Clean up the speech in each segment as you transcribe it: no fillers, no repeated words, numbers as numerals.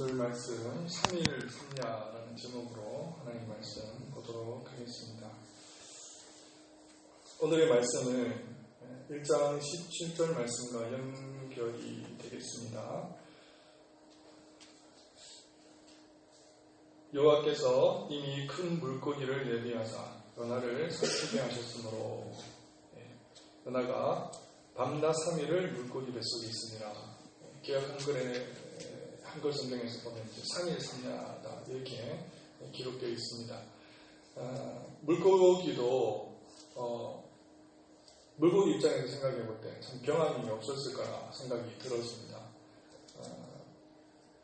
오늘 말씀 3일 3야라는 제목으로 하나님 말씀 보도록 하겠습니다. 오늘의 말씀은 1장 17절 말씀과 연결이 되겠습니다. 여호와께서 이미 큰 물고기를 예비하사 연하를 삼키게 하셨으므로 연하가 밤낮 3일을 물고기 뱃속에 있으니라. 개역 한글 성경에서 보면 3일 3야다 이렇게 기록되어 있습니다. 물고기도 물고기 입장에서 생각해 볼 때 참 경험이 없었을 거라 생각이 들었습니다.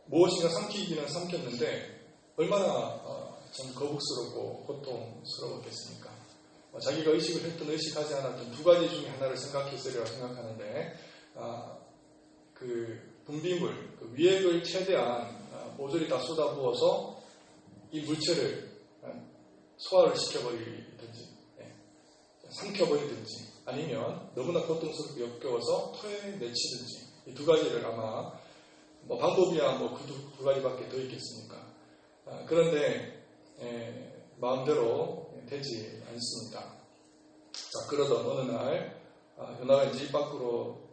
무엇인가 삼키기는 삼켰는데 얼마나 참 거북스럽고 고통스러웠겠습니까? 자기가 의식을 했든 의식하지 않았든 두 가지 중에 하나를 생각했으리라고 생각하는데 그 분비물, 그 위액을 최대한 모조리 다 쏟아부어서 이 물체를 소화를 시켜버리든지 삼켜버리든지 아니면 너무나 고통스럽게 역겨워서 토에 내치든지 이 두 가지를 아마 방법이야 그 두 가지밖에 더 있겠습니까? 그런데 마음대로 되지 않습니다. 자, 그러던 어느 날 연하가 이제 입 밖으로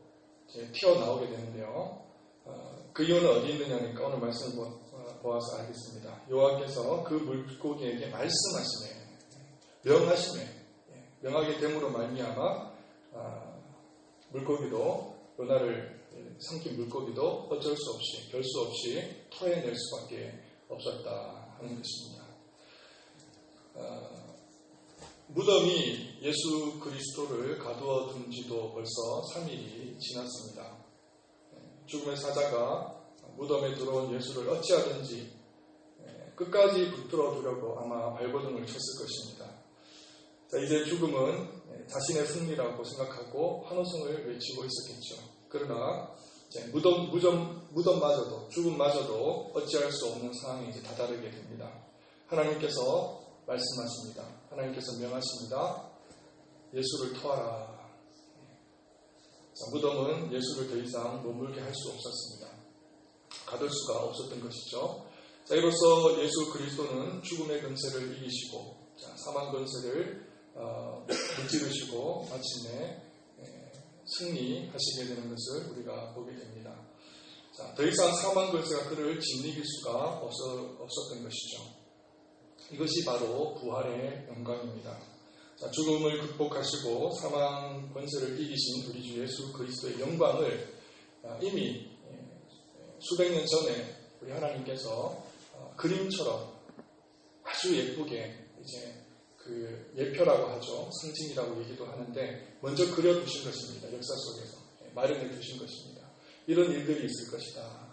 튀어나오게 되는데요. 그 이유는 어디 있느냐니까 오늘 말씀을 보아서 알겠습니다. 여호와께서 그 물고기에게 말씀하시네, 명하게 됨으로 말미암아 물고기도 연하를 삼킨 물고기도 어쩔 수 없이 별 수 없이 토해낼 수밖에 없었다 하는 것입니다. 무덤이 예수 그리스도를 가두어 둔 지도 벌써 3일이 지났습니다. 죽음의 사자가 무덤에 들어온 예수를 어찌하든지 끝까지 붙들어 두려고 아마 발버둥을 쳤을 것입니다. 자, 이제 죽음은 자신의 승리라고 생각하고 환호성을 외치고 있었겠죠. 그러나 이제 무덤마저도 죽음마저도 어찌할 수 없는 상황에 이제 다다르게 됩니다. 하나님께서 말씀하십니다. 하나님께서 명하십니다. 예수를 토하라. 자, 무덤은 예수를 더 이상 머물게 할 수 없었습니다. 가둘 수가 없었던 것이죠. 자, 이로써 예수 그리스도는 죽음의 권세를 이기시고 사망 권세를 무찌르시고 마침내 승리하시게 되는 것을 우리가 보게 됩니다. 자, 더 이상 사망 권세가 그를 짓이길 수가 없었던 것이죠. 이것이 바로 부활의 영광입니다. 자, 죽음을 극복하시고 사망 권세를 이기신 우리 주 예수 그리스도의 영광을 이미 수백 년 전에 우리 하나님께서 그림처럼 아주 예쁘게 이제 그 예표라고 하죠. 상징이라고 얘기도 하는데 먼저 그려두신 것입니다. 역사 속에서 마련해 두신 것입니다. 이런 일들이 있을 것이다.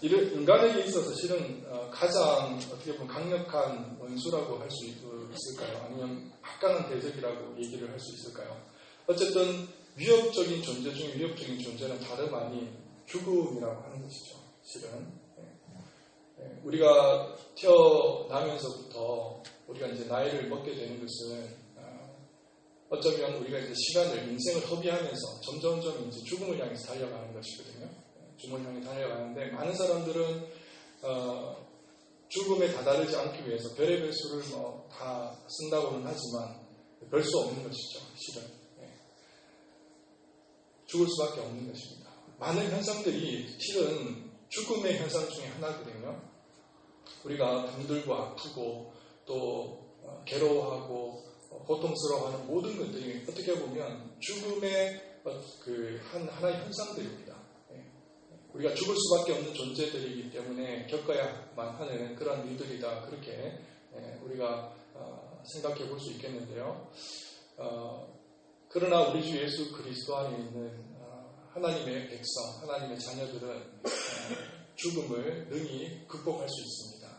이런 인간에게 있어서 실은 가장 어떻게 보면 강력한 원수라고 할 수 있을까요? 아니면 막강한 대적이라고 얘기를 할 수 있을까요? 어쨌든 위협적인 존재 중에 위협적인 존재는 다름 아닌 죽음이라고 하는 것이죠. 실은 우리가 태어나면서부터 우리가 이제 나이를 먹게 되는 것은 어쩌면 우리가 이제 인생을 허비하면서 점점점 이제 죽음을 향해서 달려가는 것이거든요. 죽음을 향해 달려가는데 많은 사람들은 죽음에 다다르지 않기 위해서 별의별 수를 다 쓴다고는 하지만 별 수 없는 것이죠. 실은 죽을 수밖에 없는 것입니다. 많은 현상들이 실은 죽음의 현상 중에 하나거든요. 우리가 병들고 아프고 또 괴로워하고 고통스러워하는 모든 것들이 어떻게 보면 죽음의 하나의 현상들입니다. 우리가 죽을 수밖에 없는 존재들이기 때문에 겪어야만 하는 그런 일들이다. 그렇게 우리가 생각해 볼 수 있겠는데요. 그러나 우리 주 예수 그리스도 안에 있는 하나님의 백성, 하나님의 자녀들은 죽음을 능히 극복할 수 있습니다.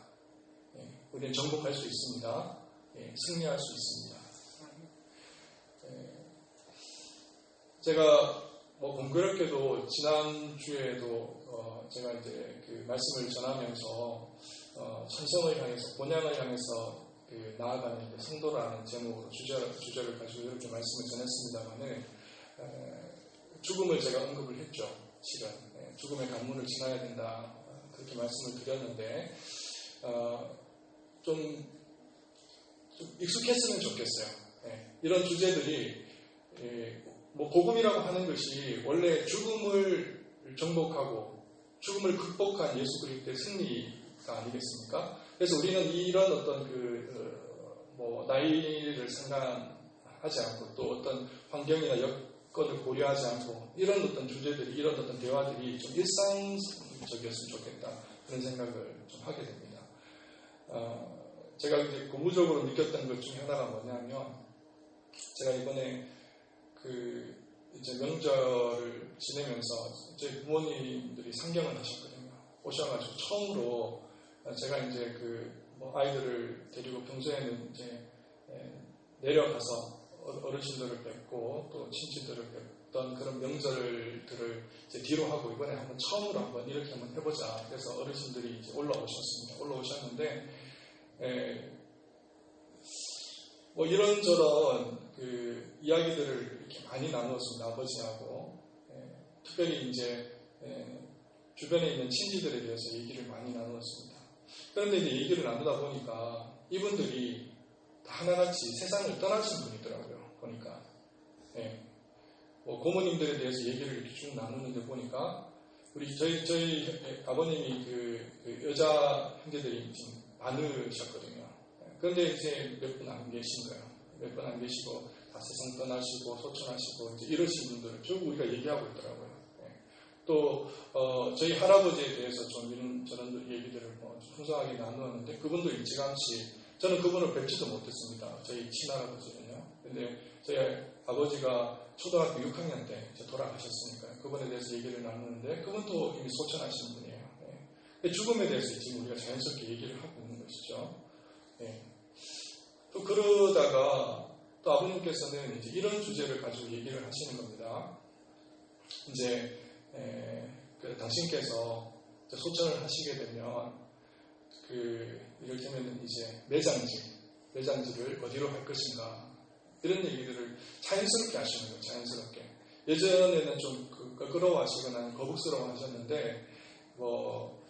우리는 정복할 수 있습니다. 승리할 수 있습니다. 제가 공교롭게도 지난주에도 제가 이제 그 말씀을 전하면서 천성을 향해서 본향을 향해서 나아가는 성도라는 제목으로 주제를 가지고 이렇게 말씀을 전했습니다만은 죽음을 제가 언급을 했죠. 실은 죽음의 관문을 지나야 된다 그렇게 말씀을 드렸는데 좀 익숙했으면 좋겠어요. 이런 주제들이 뭐 복음이라고 하는 것이 원래 죽음을 정복하고 죽음을 극복한 예수 그리스도의 승리가 아니겠습니까? 그래서 우리는 이런 어떤 뭐 나이를 상관하지 않고 또 어떤 환경이나 여건을 고려하지 않고 이런 어떤 주제들이 이런 어떤 대화들이 좀 일상적이었으면 좋겠다 그런 생각을 좀 하게 됩니다. 제가 이제 고무적으로 느꼈던 것 중에 하나가 뭐냐면 제가 이번에 이제 명절을 지내면서 저희 부모님들이 상경을 하셨거든요. 오셔가지고 처음으로 제가 이제 뭐 아이들을 데리고 평소에는 이제 내려가서 어르신들을 뵙고 또 친지들을 뵙던 그런 명절들을 이제 뒤로 하고 이번에 한번 처음으로 한번 이렇게 한번 해보자. 그래서 어르신들이 이제 올라오셨는데 뭐 이런저런 이야기들을 이렇게 많이 나누었습니다. 아버지하고 특별히 이제 주변에 있는 친지들에 대해서 얘기를 많이 나누었습니다. 그런데 이제 얘기를 나누다 보니까 이분들이 다 하나같이 세상을 떠나신 분이더라고요. 보니까 뭐 고모님들에 대해서 얘기를 이렇게 쭉 나누는데 보니까 저희 아버님이 여자 형제들이 지금 많으셨거든요. 그런데 이제 몇 분 안 계신 거예요. 몇 분 안 계시고 다 세상 떠나시고 소천하시고 이제 이러신 분들을 쭉 우리가 얘기하고 있더라고요. 또 저희 할아버지에 대해서 좀 이런 저런 얘기들을 뭐 풍성하게 나누었는데 그분도 일찌감치 저는 그분을 뵙지도 못했습니다. 저희 친할아버지는요. 근데 저희 아버지가 초등학교 6학년 때 돌아가셨으니까요. 그분에 대해서 얘기를 나누는데 그분도 이미 소천하신 분이에요. 죽음에 대해서 지금 우리가 자연스럽게 얘기를 하고 있는 것이죠. 또 그러다가 또 아버님께서는 이제 이런 주제를 가지고 얘기를 하시는 겁니다. 이제 당신께서 소천을 하시게 되면 이를테면 이제 매장지를 어디로 할 것인가 이런 얘기들을 자연스럽게 하시는 거예요. 자연스럽게. 예전에는 좀 껄끄러워하시거나 거북스러워하셨는데 뭐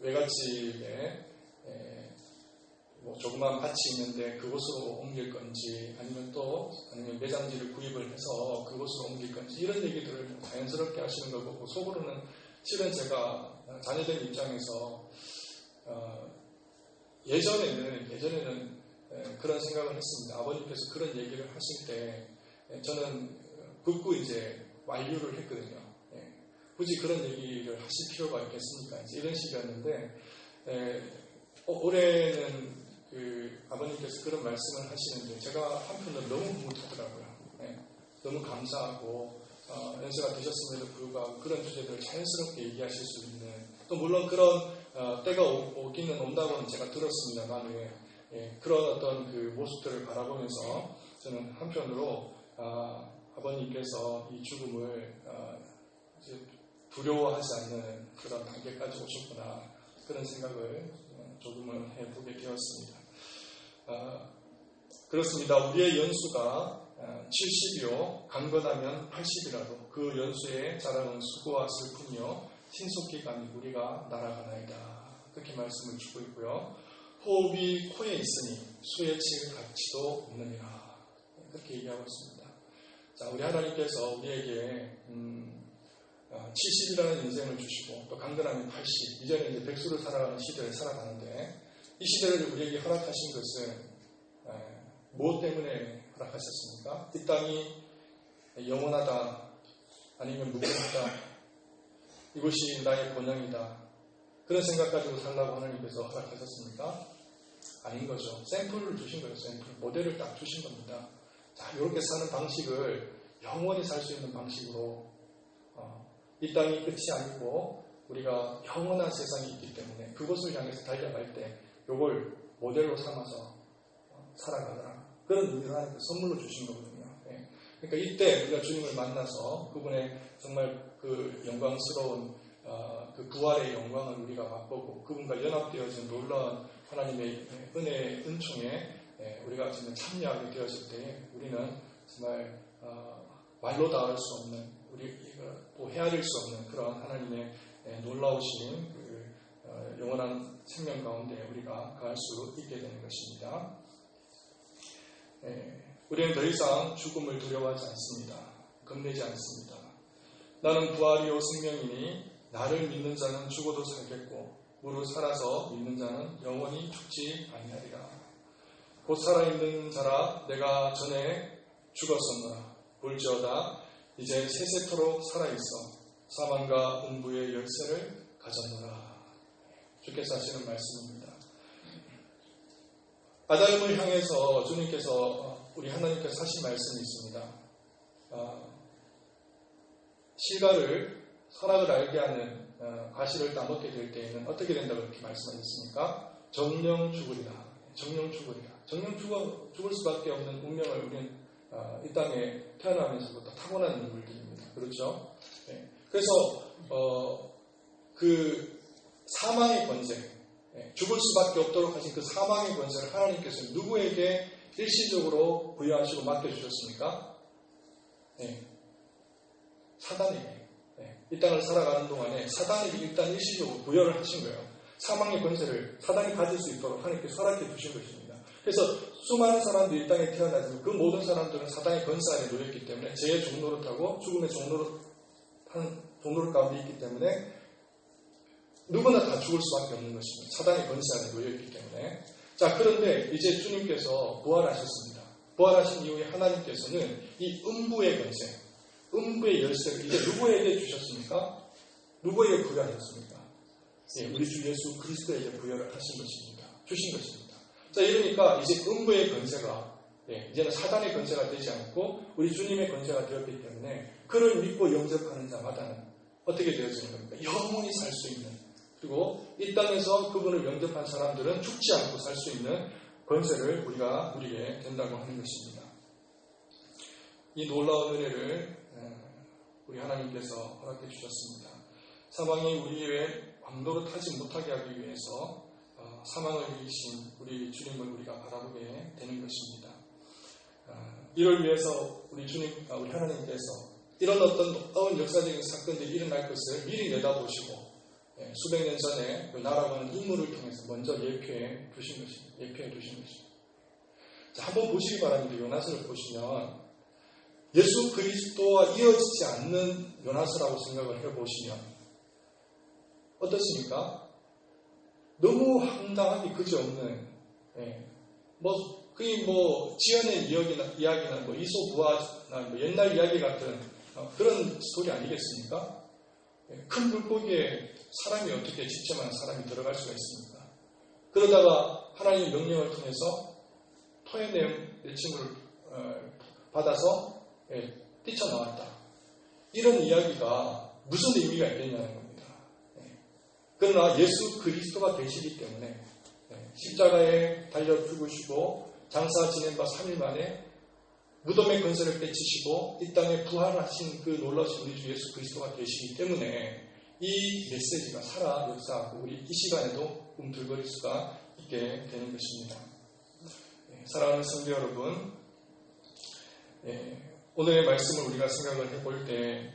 외갓집에 뭐 조그만 밭이 있는데 그곳으로 옮길 건지 아니면 매장지를 구입을 해서 그곳으로 옮길 건지 이런 얘기들을 자연스럽게 하시는 걸 보고 속으로는 실은 제가 자녀된 입장에서 예전에는 그런 생각을 했습니다. 아버님께서 그런 얘기를 하실 때 저는 굳고 이제 완류를 했거든요. 굳이 그런 얘기를 하실 필요가 있겠습니까? 이제 이런 식이었는데 올해는 아버님께서 그런 말씀을 하시는데 제가 한편으로 너무 흐뭇하더라고요. 너무 감사하고 연세가 드셨음에도 불구하고 그런 주제들을 자연스럽게 얘기하실 수 있는 또 물론 그런 때가 오기는 온다고는 제가 들었습니다만 그런 어떤 모습들을 바라보면서 저는 한편으로 아버님께서 이 죽음을 이제 두려워하지 않는 그런 단계까지 오셨구나 그런 생각을 조금은 해보게 되었습니다. 그렇습니다. 우리의 연수가 70이요 강건하면 80이라도 그 연수의 자랑은 수고와 슬픔이요 신속히 감히 우리가 날아가나이다. 그렇게 말씀을 주고 있고요. 호흡이 코에 있으니 수에 칠 가치도 없느니라. 그렇게 얘기하고 있습니다. 자, 우리 하나님께서 우리에게 70이라는 인생을 주시고 또 강건하면 80 이제는 이제 백수를 살아가는 시대를 살아가는데 이 시대를 우리에게 허락하신 것은 무엇 때문에 허락하셨습니까? 이 땅이 영원하다 아니면 무궁하다 이것이 나의 본향이다 그런 생각 가지고 살라고 하나님께서 허락하셨습니까? 아닌 거죠. 샘플을 주신 거예요. 샘플 모델을 딱 주신 겁니다. 자, 이렇게 사는 방식을 영원히 살 수 있는 방식으로 이 땅이 끝이 아니고 우리가 영원한 세상이 있기 때문에 그것을 향해서 달려갈 때 이걸 모델로 삼아서 살아가더라. 그런 의미로 하나님께서 선물로 주신 거거든요. 그러니까 이때 우리가 주님을 만나서 그분의 정말 그 영광스러운 그 부활의 영광을 우리가 맛보고 그분과 연합되어진 놀라운 하나님의 은혜의 은총에 우리가 정말 참여하게 되었을 때 우리는 정말 말로 다 할 수 없는 우리가 또 헤아릴 수 없는 그런 하나님의 놀라우신 영원한 생명 가운데 우리가 갈 수 있게 되는 것입니다. 우리는 더 이상 죽음을 두려워하지 않습니다. 겁내지 않습니다. 나는 부활이요 생명이니 나를 믿는 자는 죽어도 살겠고 무릇 살아서 믿는 자는 영원히 죽지 아니하리라. 곧 살아있는 자라 내가 전에 죽었었노라. 볼지어다 이제 세세토록 살아있어 사망과 음부의 열쇠를 가졌노라. 주께서 하시는 말씀입니다. 아담을 향해서 주님께서 우리 하나님께서 하신 말씀이 있습니다. 실과를 선악을 알게 하는 과실을 따먹게 될 때에는 어떻게 된다고 이렇게 말씀하셨습니까? 정령 죽으리라. 정령 죽으리라. 정령 죽을 수밖에 없는 운명을 우리는 이 땅에 태어나면서부터 타고난 인물들입니다. 그렇죠? 네. 그래서 그 사망의 권세, 죽을 수밖에 없도록 하신 그 사망의 권세를 하나님께서 누구에게 일시적으로 부여하시고 맡겨주셨습니까? 네. 사단에게. 네. 이 땅을 살아가는 동안에 사단에게 일단 일시적으로 부여를 하신 거예요. 사망의 권세를 사단이 가질 수 있도록 하나님께서 허락해 주신 것입니다. 그래서 수많은 사람들이 이 땅에 태어나지만 그 모든 사람들은 사단의 권세 안에 놓였기 때문에 죄의 종노릇하고 죽음의 종노릇 가운데 있기 때문에 누구나 다 죽을 수밖에 없는 것입니다. 사단의 권세 안에 놓여있기 때문에. 자, 그런데 이제 주님께서 부활하셨습니다. 부활하신 이후에 하나님께서는 이 음부의 권세, 음부의 열쇠를 이제 누구에게 주셨습니까? 누구에게 부여하셨습니까? 예, 우리 주 예수 그리스도에게 부여를 하신 것입니다. 주신 것입니다. 자, 이러니까 이제 음부의 권세가 이제는 사단의 권세가 되지 않고 우리 주님의 권세가 되었기 때문에 그를 믿고 영접하는 자마다는 어떻게 되어지는 겁니까? 영원히 살 수 있는, 그리고 이 땅에서 그분을 영접한 사람들은 죽지 않고 살 수 있는 권세를 우리가 누리게 된다고 하는 것입니다. 이 놀라운 은혜를 우리 하나님께서 허락해 주셨습니다. 사망이 우리의 왕노릇하지 못하게 하기 위해서 사망을 이기신 우리 주님을 우리가 바라보게 되는 것입니다. 이를 위해서 우리 하나님께서 이런 어떤 역사적인 사건들이 일어날 것을 미리 내다보시고 수백 년 전에 그 나라고 하는 인물을 통해서 먼저 예표해 두신 것입니다. 자, 한번 보시기 바랍니다. 요나서를 보시면 예수 그리스도와 이어지지 않는 요나서라고 생각을 해보시면 어떻습니까? 너무 황당하기 그지없는 거의 지어낸 이야기나 이소부화나 옛날 이야기 같은 그런 스토리 아니겠습니까? 큰 물고기에 사람이 어떻게 지체만 사람이 들어갈 수가 있습니까? 그러다가 하나님의 명령을 통해서 토해낸 친구를 받아서 뛰쳐나왔다. 이런 이야기가 무슨 의미가 있겠냐는 겁니다. 그러나 예수 그리스도가 되시기 때문에 십자가에 달려 죽으시고 장사 지낸 바 3일 만에 무덤의 근세를 빼치시고 이 땅에 부활하신 그 놀라우신 우리 주 예수 그리스도가 되시기 때문에 이 메시지가 살아 역사하고 우리 이 시간에도 꿈틀거릴 수가 있게 되는 것입니다. 사랑하는 성도 여러분, 오늘의 말씀을 우리가 생각을 해볼 때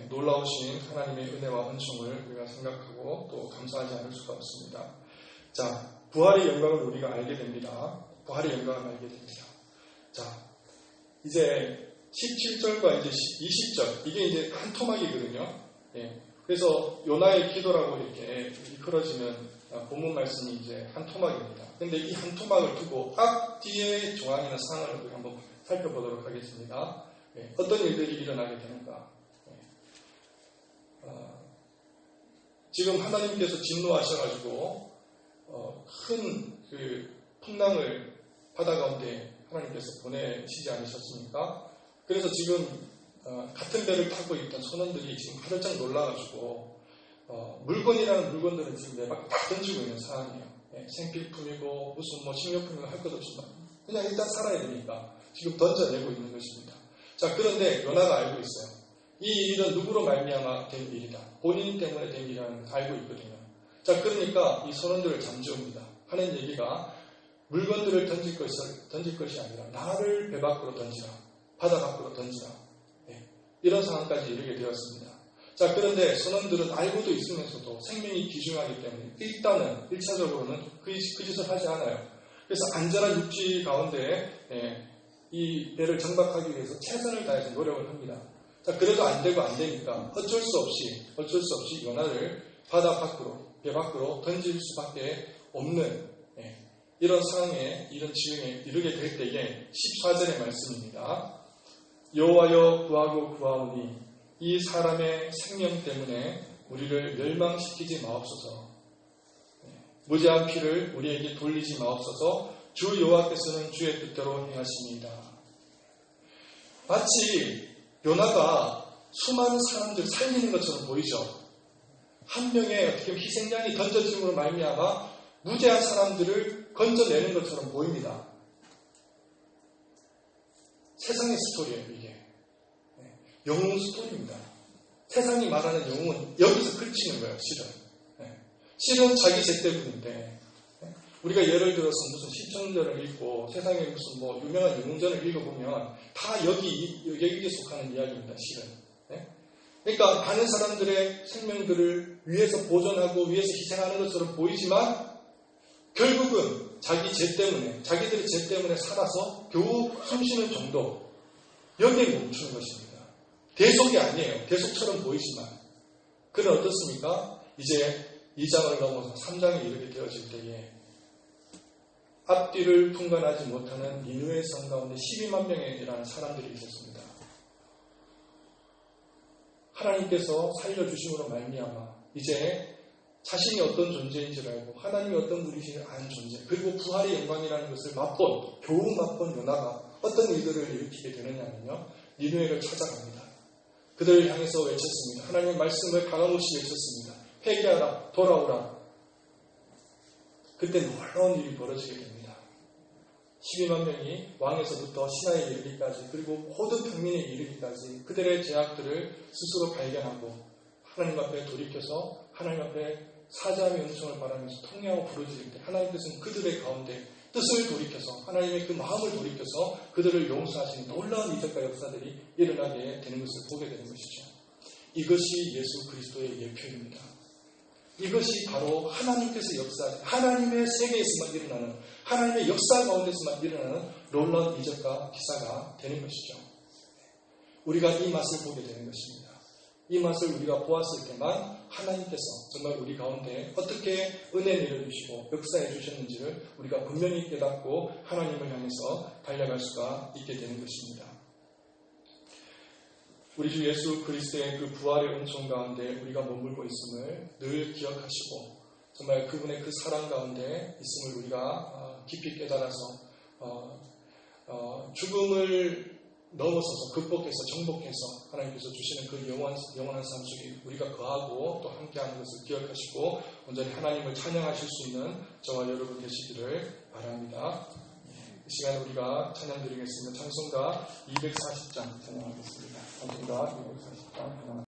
놀라우신 하나님의 은혜와 은총을 우리가 생각하고 또 감사하지 않을 수가 없습니다. 자, 부활의 영광을 우리가 알게 됩니다. 부활의 영광을 알게 됩니다. 자, 이제 17절과 이제 20절, 이게 이제 한 토막이거든요. 그래서 요나의 기도라고 이렇게 이끌어지는 본문 말씀이 이제 한 토막입니다. 근데 이 한 토막을 두고 앞뒤의 조항이나 상황을 우리 한번 살펴보도록 하겠습니다. 어떤 일들이 일어나게 되는가. 지금 하나님께서 진노하셔가지고 큰 그 풍랑을 바다 가운데 하나님께서 보내시지 않으셨습니까? 그래서 지금 같은 배를 타고 있던 선원들이 지금 화들짝 놀라가지고 물건이라는 물건들은 지금 내밖에 다 던지고 있는 상황이에요. 생필품이고 무슨 식료품이고 할 것 없지만 그냥 일단 살아야 되니까 지금 던져내고 있는 것입니다. 자, 그런데 요나가 알고 있어요. 이 일은 누구로 말미암아 된 일이다. 본인 때문에 된 일이라는 걸 알고 있거든요. 자, 그러니까 이 선원들을 잠재웁니다. 하는 얘기가 물건들을 던질 것이 아니라 나를 배 밖으로 던지라. 바다 밖으로 던지라. 이런 상황까지 이르게 되었습니다. 자, 그런데 선원들은 알고도 있으면서도 생명이 귀중하기 때문에 일단은 1차적으로는 그 짓을 하지 않아요. 그래서 안전한 육지 가운데 이 배를 정박하기 위해서 최선을 다해서 노력을 합니다. 자, 그래도 안 되니까 어쩔 수 없이 연하를 바다 밖으로, 배 밖으로 던질 수밖에 없는 이런 상황에, 이런 지경에 이르게 될 때에 14절의 말씀입니다. 여호와여 구하고 구하오니 이 사람의 생명 때문에 우리를 멸망시키지 마옵소서. 무죄한 피를 우리에게 돌리지 마옵소서. 주 여호와께서는 주의 뜻대로 행하십니다. 마치 요나가 수많은 사람들 살리는 것처럼 보이죠. 한 명의 어떻게 희생양이 던져짐으로 말미암아 무죄한 사람들을 건져내는 것처럼 보입니다. 세상의 스토리예요, 이게. 영웅 스토리입니다. 세상이 말하는 영웅은 여기서 그치는 거예요, 실은. 실은 자기 죄 때문인데, 우리가 예를 들어서 무슨 시청전을 읽고 세상에 무슨 유명한 영웅전을 읽어보면 다 여기에 속하는 이야기입니다, 실은. 그러니까 많은 사람들의 생명들을 위해서 보존하고 위해서 희생하는 것처럼 보이지만 결국은 자기들의 죄 때문에 살아서 겨우 숨쉬는 정도, 여기에 멈추는 것입니다. 대속이 아니에요. 대속처럼 보이지만. 그는 어떻습니까? 이제 2장을 넘어서 3장에 이르게 되어질 때에 앞뒤를 분간하지 못하는 니느웨 성 가운데 12만 명이라는 사람들이 있었습니다. 하나님께서 살려주심으로 말미암아 이제 자신이 어떤 존재인지를 알고 하나님이 어떤 분이신지를 아는 존재, 그리고 부활의 영광이라는 것을 겨우 맛본 요나가 어떤 일들을 일으키게 되느냐면요, 니느웨를 찾아갑니다. 그들을 향해서 외쳤습니다. 하나님의 말씀을 강함없이 외쳤습니다. 회개하라, 돌아오라. 그때 놀라운 일이 벌어지게 됩니다. 12만 명이 왕에서부터 신하에 이르기까지, 그리고 모든 평민에 이르기까지 그들의 죄악들을 스스로 발견하고 하나님 앞에 돌이켜서 하나님 앞에 사자의 은총을 바라면서 통회하고 부르짖을 때 하나님께서는 그들의 가운데 뜻을 돌이켜서 하나님의 그 마음을 돌이켜서 그들을 용서하시는 놀라운 이적과 역사들이 일어나게 되는 것을 보게 되는 것이죠. 이것이 예수 그리스도의 예표입니다. 이것이 바로 하나님께서 역사하신, 하나님의 세계에서만 일어나는, 하나님의 역사 가운데서만 일어나는 놀라운 이적과 기사가 되는 것이죠. 우리가 이 맛을 보게 되는 것입니다. 이 맛을 우리가 보았을 때만 하나님께서 정말 우리 가운데 어떻게 은혜 내려주시고 역사해 주셨는지를 우리가 분명히 깨닫고 하나님을 향해서 달려갈 수가 있게 되는 것입니다. 우리 주 예수 그리스도의 그 부활의 은총 가운데 우리가 머물고 있음을 늘 기억하시고 정말 그분의 그 사랑 가운데 있음을 우리가 깊이 깨달아서 죽음을 넘어서서 극복해서 정복해서 하나님께서 주시는 그 영원한 삶 속에 우리가 거하고 또 함께하는 것을 기억하시고 온전히 하나님을 찬양하실 수 있는 저와 여러분 되시기를 바랍니다. 이 시간에 우리가 찬양 드리겠습니다. 찬송가 240장 찬양하겠습니다. 찬송가 240장 찬양